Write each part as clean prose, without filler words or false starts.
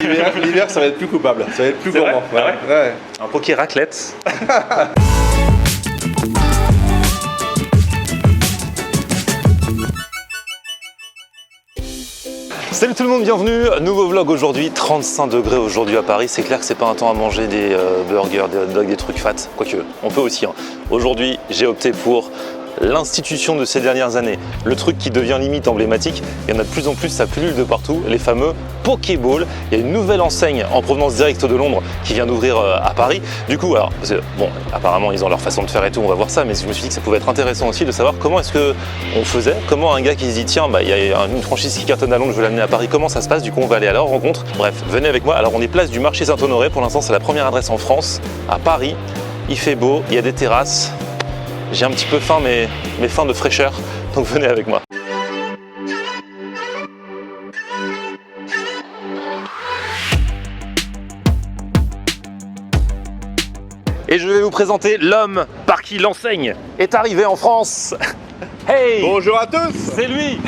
l'hiver, ça va être plus coupable, ça va être plus gourmand. Ah ouais Ouais. Un poké raclette. Salut tout le monde, bienvenue, nouveau vlog aujourd'hui, 35 degrés aujourd'hui à Paris, c'est clair que c'est pas un temps à manger des burgers, des hot dogs, des trucs fat, quoique on peut aussi. Aujourd'hui j'ai opté pour l'institution de ces dernières années, le truc qui devient limite emblématique, il y en a de plus en plus, ça pullule de partout, les fameux Pokéballs. Il y a une nouvelle enseigne en provenance directe de Londres qui vient d'ouvrir à Paris. Du coup, alors, parce que, bon, apparemment ils ont leur façon de faire et tout, on va voir ça, mais je me suis dit que ça pouvait être intéressant aussi de savoir comment est-ce qu'on faisait, comment un gars qui se dit tiens, bah, il y a une franchise qui cartonne à Londres, je vais l'amener à Paris, comment ça se passe, du coup on va aller à leur rencontre. Bref, venez avec moi. Alors on est place du marché Saint-Honoré, pour l'instant c'est la première adresse en France, à Paris. Il fait beau, il y a des terrasses. J'ai un petit peu faim, mais faim de fraîcheur, donc venez avec moi. Et je vais vous présenter l'homme par qui l'enseigne est arrivé en France. Hey! Bonjour à tous. C'est lui.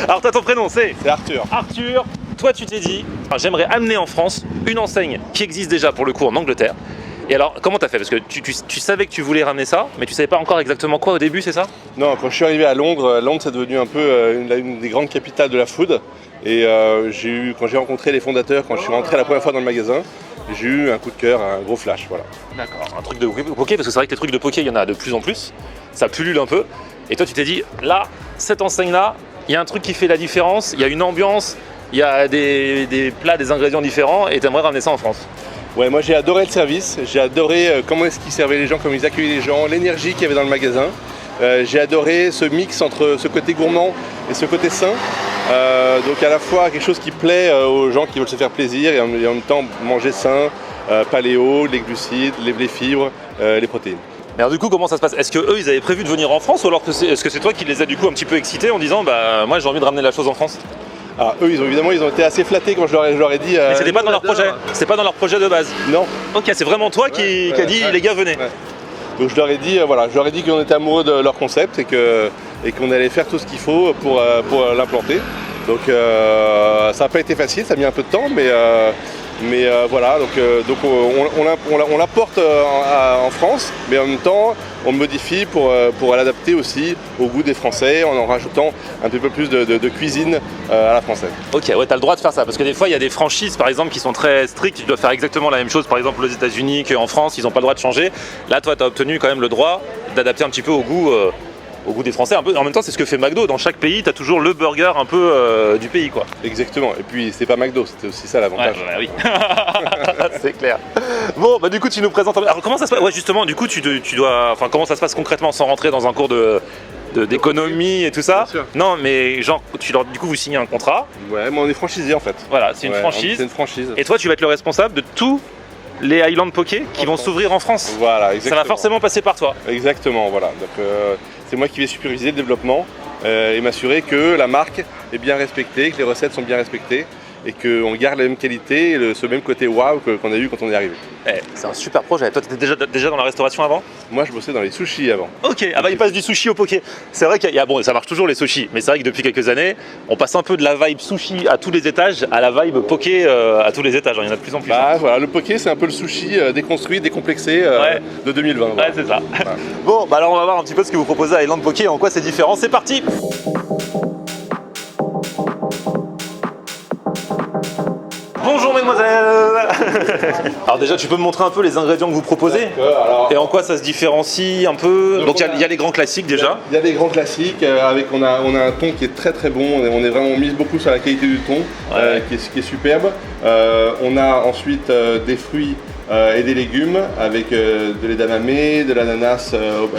Alors toi ton prénom c'est Arthur. Arthur. Toi tu t'es dit, j'aimerais amener en France une enseigne qui existe déjà pour le coup en Angleterre. Et alors, comment t'as fait? Parce que tu savais que tu voulais ramener ça, mais tu savais pas encore exactement quoi au début, c'est ça? Non, quand je suis arrivé à Londres, Londres c'est devenu un peu une des grandes capitales de la food. Et quand j'ai rencontré les fondateurs, quand je suis rentré la première fois dans le magasin, j'ai eu un coup de cœur, un gros flash, voilà. D'accord, un truc de poké, parce que c'est vrai que les trucs de poké, il y en a de plus en plus, ça pullule un peu. Et toi tu t'es dit, là, cette enseigne-là, il y a un truc qui fait la différence, il y a une ambiance, il y a des plats, des ingrédients différents, et t'aimerais ramener ça en France. Ouais, moi j'ai adoré le service, j'ai adoré comment est-ce qu'ils servaient les gens, comment ils accueillaient les gens, l'énergie qu'il y avait dans le magasin. J'ai adoré ce mix entre ce côté gourmand et ce côté sain. Donc à la fois quelque chose qui plaît aux gens qui veulent se faire plaisir et en même temps manger sain, paléo, les glucides, les fibres, les protéines. Mais alors du coup comment ça se passe? Est-ce qu'eux ils avaient prévu de venir en France ou alors est-ce que c'est toi qui les as du coup un petit peu excités en disant bah moi j'ai envie de ramener la chose en France? Alors eux ils ont été assez flattés quand je leur ai dit. Mais c'était pas dans leur projet. C'était pas dans leur projet de base. Non. Ok, c'est vraiment toi qui a dit les gars venez. Ouais. Donc je leur ai dit qu'on était amoureux de leur concept et qu'on allait faire tout ce qu'il faut pour l'implanter. Donc ça n'a pas été facile, ça a mis un peu de temps, mais voilà. Donc on l'apporte en France, mais en même temps on le modifie pour l'adapter aussi au goût des Français en rajoutant un petit peu plus de cuisine à la française. Ok, ouais, t'as le droit de faire ça parce que des fois il y a des franchises par exemple qui sont très strictes, tu dois faire exactement la même chose par exemple aux États-Unis qu'en France, ils n'ont pas le droit de changer. Là toi tu as obtenu quand même le droit d'adapter un petit peu au goût des Français. Un peu, en même temps, c'est ce que fait McDo. Dans chaque pays, tu as toujours le burger un peu du pays, quoi. Exactement. Et puis, c'est pas McDo, c'était aussi ça l'avantage. Ouais, oui. C'est clair. Bon, bah du coup, tu nous présentes. Alors, comment ça se passe? Ouais, justement, du coup, tu dois. Enfin, comment ça se passe concrètement sans rentrer dans un cours d'économie et tout ça? Non, mais genre, du coup, vous signez un contrat. Ouais, mais on est franchisé en fait. Voilà, c'est une franchise. C'est une franchise. Et toi, tu vas être le responsable de tous les Highland Poké qui vont s'ouvrir en France. Voilà, exactement. Ça va forcément passer par toi. Exactement, voilà. Donc c'est moi qui vais superviser le développement et m'assurer que la marque est bien respectée, que les recettes sont bien respectées et qu'on garde la même qualité et ce même côté waouh qu'on a eu quand on est arrivé. C'est un super projet. Toi, tu étais déjà dans la restauration avant? Moi, je bossais dans les sushis avant. Ok, ah bah il passe du sushi au poké. C'est vrai qu'il y a, bon, ça marche toujours les sushis, mais c'est vrai que depuis quelques années, on passe un peu de la vibe sushi à tous les étages à la vibe poké à tous les étages. Il y en a de plus en plus. Bah voilà, le poké, c'est un peu le sushi déconstruit, décomplexé de 2020. Voilà. Ouais, c'est ça. Voilà. Bon, bah alors on va voir un petit peu ce que vous proposez à Highland Poké et en quoi c'est différent. C'est parti! Bonjour mesdemoiselles. Alors déjà tu peux me montrer un peu les ingrédients que vous proposez et en quoi ça se différencie un peu. Donc il y a les grands classiques déjà. Il y a les grands classiques on a un thon qui est très très bon, on est vraiment mise beaucoup sur la qualité du thon qui est superbe. On a ensuite des fruits et des légumes avec de lait d'amamé, de l'ananas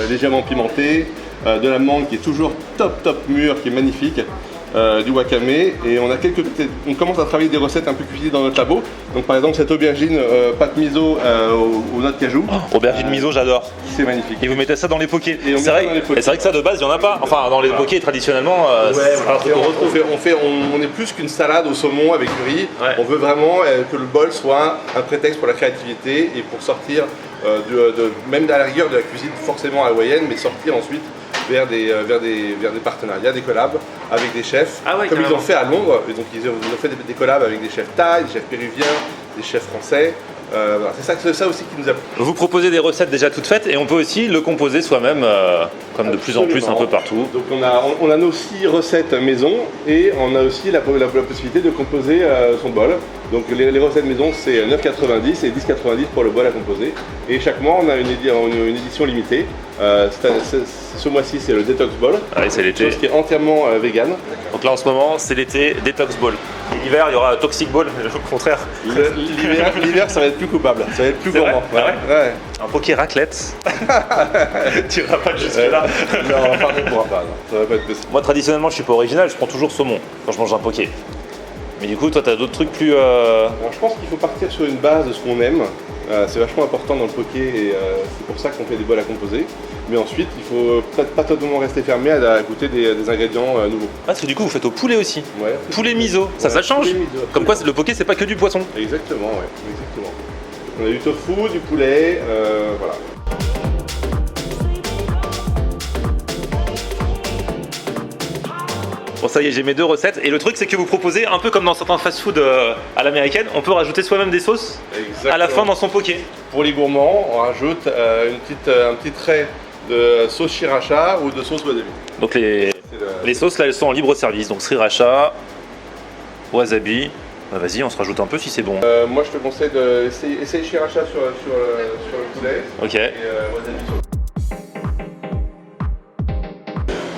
légèrement pimenté, de la mangue qui est toujours top mûre, qui est magnifique. Du wakame et on commence à travailler des recettes un peu cuisinées dans notre labo. Donc par exemple cette aubergine pâte miso aux noix de cajou. Aubergine miso, j'adore. C'est magnifique. Et vous mettez ça dans les pokés. C'est vrai que ça de base il n'y en a pas. Enfin dans les pokés traditionnellement. On est plus qu'une salade au saumon avec du riz. Ouais. On veut vraiment que le bol soit un prétexte pour la créativité et pour sortir même à la rigueur de la cuisine forcément hawaïenne, mais sortir ensuite vers des partenariats, des collabs avec des chefs, comme carrément. ils ont fait à Londres. Et donc ils ont fait des collabs avec des chefs thaïs, des chefs péruviens, des chefs français. Voilà, c'est ça aussi qui nous a plu. Vous proposez des recettes déjà toutes faites et on peut aussi le composer soi-même, comme de plus en plus un peu partout. Donc on a nos 6 recettes maison et on a aussi la possibilité de composer son bol. Donc les recettes maison c'est 9,90 et 10,90 pour le bol à composer. Et chaque mois on a une édition limitée. Ce mois-ci c'est le Detox Ball, C'est l'été. chose qui est entièrement vegan. Donc là en ce moment c'est l'été, Detox Ball. L'hiver il y aura Toxic Ball, au contraire. L'hiver ça va être plus coupable, ça va être plus C'est gourmand. vrai Ouais. Un poké raclette. Tu iras pas jusque là. Non, enfin, on ne pourra pas, non. Ça va pas être possible. Moi traditionnellement je suis pas original, je prends toujours saumon quand je mange un poké. Mais du coup toi t'as d'autres trucs plus... Alors, je pense qu'il faut partir sur une base de ce qu'on aime. C'est vachement important dans le poké et c'est pour ça qu'on fait des bols à composer. Mais ensuite, il faut peut-être pas totalement rester fermé à goûter des ingrédients nouveaux. Parce que du coup vous faites au poulet aussi. Ouais. Poulet miso, ça change. Poulet miso. Comme quoi le poké c'est pas que du poisson. Exactement, ouais. Exactement. On a du tofu, du poulet, voilà. Bon ça y est, j'ai mes 2 recettes et le truc c'est que vous proposez un peu comme dans certains fast-food à l'américaine, on peut rajouter soi-même des sauces à la fin dans son poké. Pour les gourmands, on rajoute un petit trait de sauce sriracha ou de sauce wasabi. Donc les sauces là elles sont en libre service, donc sriracha, wasabi. Bah, vas-y, on se rajoute un peu si c'est bon. Moi je te conseille d'essayer sriracha sur le poulet. Ok. Et wasabi sur le...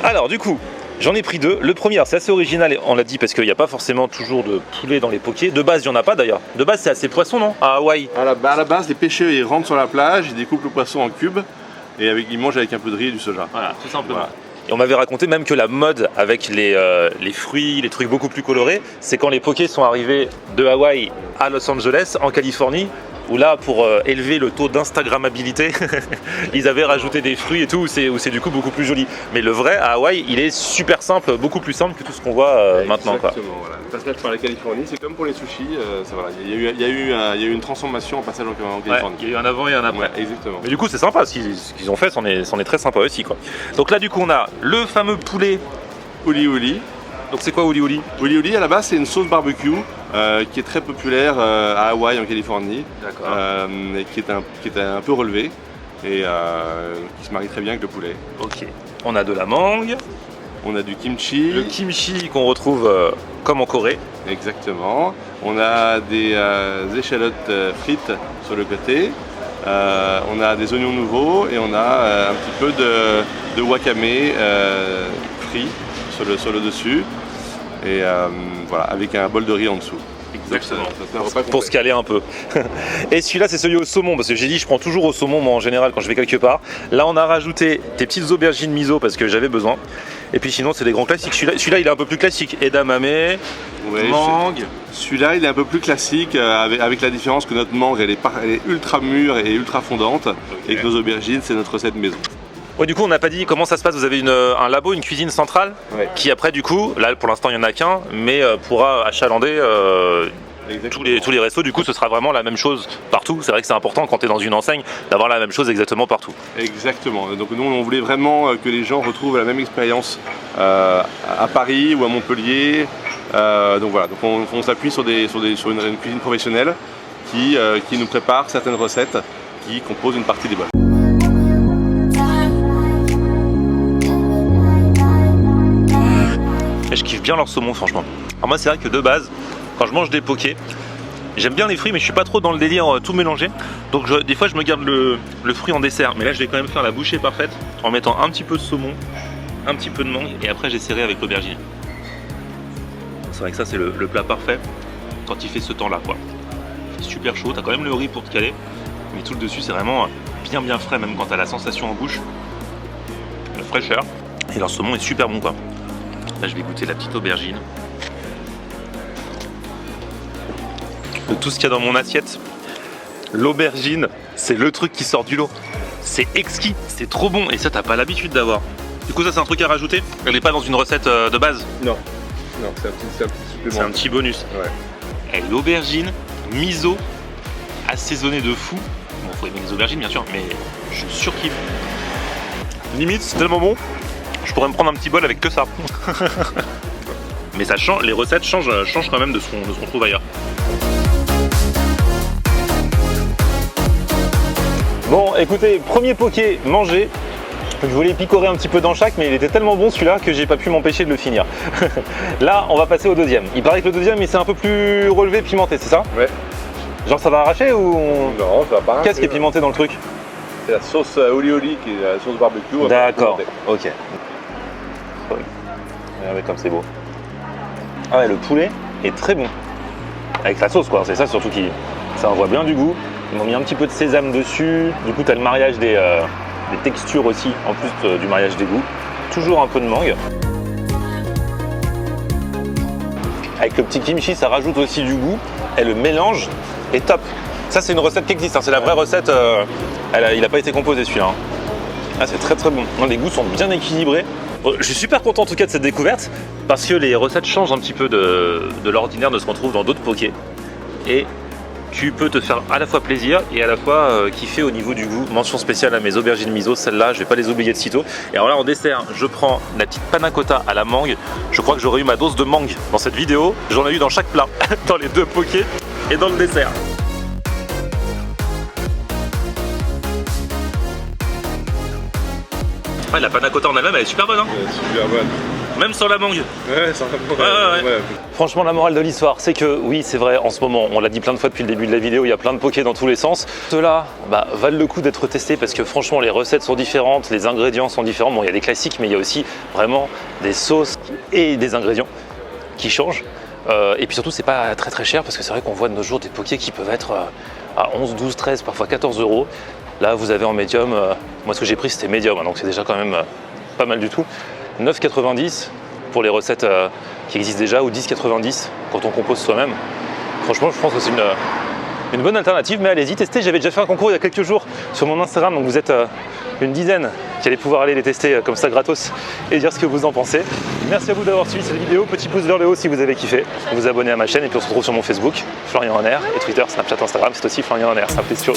Alors du coup, j'en ai pris 2. Le premier, c'est assez original, et on l'a dit parce qu'il n'y a pas forcément toujours de poulet dans les pokés. De base, il n'y en a pas d'ailleurs. De base, c'est assez poisson, non? À Hawaï. À la base, les pêcheurs ils rentrent sur la plage, ils découpent le poisson en cubes et ils mangent avec un peu de riz et du soja. Voilà, tout simplement. Voilà. Et on m'avait raconté même que la mode avec les fruits, les trucs beaucoup plus colorés, c'est quand les pokés sont arrivés de Hawaï à Los Angeles, en Californie, où là, pour élever le taux d'instagrammabilité, ils avaient rajouté des fruits et tout, où c'est du coup beaucoup plus joli. Mais le vrai, à Hawaï, il est super simple, beaucoup plus simple que tout ce qu'on voit maintenant. Exactement, voilà. Le passage par la Californie, c'est comme pour les sushis, voilà. Il y a eu une transformation en passage en Californie. Il y a eu un avant et un après. Ouais, exactement. Mais du coup, c'est sympa, ce qu'ils ont fait, c'en est très sympa aussi, quoi. Donc là, du coup, on a le fameux poulet Uli Uli. Donc c'est quoi Uli Uli? Uli Uli, à la base, c'est une sauce barbecue qui est très populaire à Hawaï, en Californie. D'accord. Qui est un peu relevée et qui se marie très bien avec le poulet. Ok. On a de la mangue. On a du kimchi. Le kimchi qu'on retrouve comme en Corée. Exactement. On a des échalotes frites sur le côté. On a des oignons nouveaux et on a un petit peu de wakame frit sur le dessus. Et voilà, avec un bol de riz en dessous. Exactement. C'est un repas Pour se caler un peu. Et celui-là, c'est celui au saumon, parce que j'ai dit, je prends toujours au saumon, moi en général, quand je vais quelque part. Là, on a rajouté des petites aubergines miso parce que j'avais besoin. Et puis sinon, c'est des grands classiques. Celui-là, il est un peu plus classique. Edamame, mangue. Celui-là, il est un peu plus classique, avec la différence que notre mangue, elle est ultra mûre et ultra fondante. Okay. Et que nos aubergines, c'est notre recette maison. Ouais, du coup, on n'a pas dit comment ça se passe. Vous avez un labo, une cuisine centrale, qui après, du coup, là pour l'instant, il n'y en a qu'un, mais pourra achalander tous les restos. Du coup, ce sera vraiment la même chose partout. C'est vrai que c'est important quand tu es dans une enseigne d'avoir la même chose exactement partout. Exactement. Donc nous, on voulait vraiment que les gens retrouvent la même expérience à Paris ou à Montpellier. Donc voilà. Donc on s'appuie sur une cuisine professionnelle qui nous prépare certaines recettes qui composent une partie des bols. Je kiffe bien leur saumon, franchement. Alors moi, c'est vrai que de base, quand je mange des pokés, j'aime bien les fruits, mais je suis pas trop dans le délire tout mélangé. Donc des fois, je me garde le fruit en dessert. Mais là, je vais quand même faire la bouchée parfaite en mettant un petit peu de saumon, un petit peu de mangue, et après, j'essaierai avec l'aubergine. C'est vrai que ça, c'est le plat parfait quand il fait ce temps-là, quoi. C'est super chaud, t'as quand même le riz pour te caler, mais tout le dessus, c'est vraiment bien frais, même quand t'as la sensation en bouche. La fraîcheur. Et leur saumon est super bon, quoi. Là, je vais goûter la petite aubergine. De tout ce qu'il y a dans mon assiette, l'aubergine, c'est le truc qui sort du lot. C'est exquis, c'est trop bon, et ça, t'as pas l'habitude d'avoir. Du coup, ça, c'est un truc à rajouter. Elle n'est pas dans une recette de base. Non, c'est un petit supplément. C'est un petit bonus. Ouais. Et l'aubergine, miso, assaisonnée de fou. Bon, faut aimer les aubergines, bien sûr, mais je surkiffe. Limite, c'est tellement bon Je pourrais me prendre un petit bol avec que ça. Mais ça change, les recettes changent quand même de ce qu'on trouve ailleurs. Bon, écoutez, premier poké mangé. Je voulais picorer un petit peu dans chaque, mais il était tellement bon celui-là que j'ai pas pu m'empêcher de le finir. Là, on va passer au deuxième. Il paraît que le deuxième, il s'est un peu plus relevé, pimenté, c'est ça? Ouais. Genre ça va arracher ou... Non, ça va pas. Qu'est-ce qui est pimenté dans le truc? C'est la sauce oli qui est la sauce barbecue. D'accord, ok. Regardez comme c'est beau. Ah ouais, le poulet est très bon. Avec la sauce quoi, c'est ça surtout qui... Ça envoie bien du goût. Ils m'ont mis un petit peu de sésame dessus. Du coup, tu as le mariage des textures aussi, en plus du mariage des goûts. Toujours un peu de mangue. Avec le petit kimchi, ça rajoute aussi du goût. Et le mélange est top. Ça, c'est une recette qui existe, hein. C'est la vraie recette. Il n'a pas été composé celui-là. Ah, c'est très très bon. Les goûts sont bien équilibrés. Je suis super content en tout cas de cette découverte parce que les recettes changent un petit peu de l'ordinaire de ce qu'on trouve dans d'autres pokés. Et tu peux te faire à la fois plaisir et à la fois kiffer au niveau du goût. Mention spéciale à mes aubergines miso, celles-là, je vais pas les oublier de sitôt. Et alors là, en dessert, je prends la petite panna cotta à la mangue. Je crois que j'aurais eu ma dose de mangue dans cette vidéo. J'en ai eu dans chaque plat, dans les deux pokés et dans le dessert. Ouais, la panna cotta en elle-même, elle est super bonne, hein. Super bonne. Même sans la mangue. Ouais, sans la mangue. Ouais. Franchement, la morale de l'histoire, c'est que oui, c'est vrai, en ce moment, on l'a dit plein de fois depuis le début de la vidéo, il y a plein de pokés dans tous les sens. Ceux-là valent le coup d'être testés parce que franchement, les recettes sont différentes, les ingrédients sont différents. Bon, il y a des classiques, mais il y a aussi vraiment des sauces et des ingrédients qui changent. Et puis surtout, c'est pas très très cher parce que c'est vrai qu'on voit de nos jours des pokés qui peuvent être à 11, 12, 13, parfois 14 €. Là, vous avez en médium, moi ce que j'ai pris c'était médium, hein, donc c'est déjà quand même pas mal du tout. 9,90 pour les recettes qui existent déjà ou 10,90 quand on compose soi-même. Franchement, je pense que c'est une bonne alternative, mais allez-y, testez. J'avais déjà fait un concours il y a quelques jours sur mon Instagram, donc vous êtes une dizaine qui allez pouvoir aller les tester comme ça gratos et dire ce que vous en pensez. Merci à vous d'avoir suivi cette vidéo. Petit pouce vers le haut si vous avez kiffé. Vous abonnez à ma chaîne et puis on se retrouve sur mon Facebook, Florian Honner, et Twitter, Snapchat, Instagram, c'est aussi Florian Honner. À plus, ciao.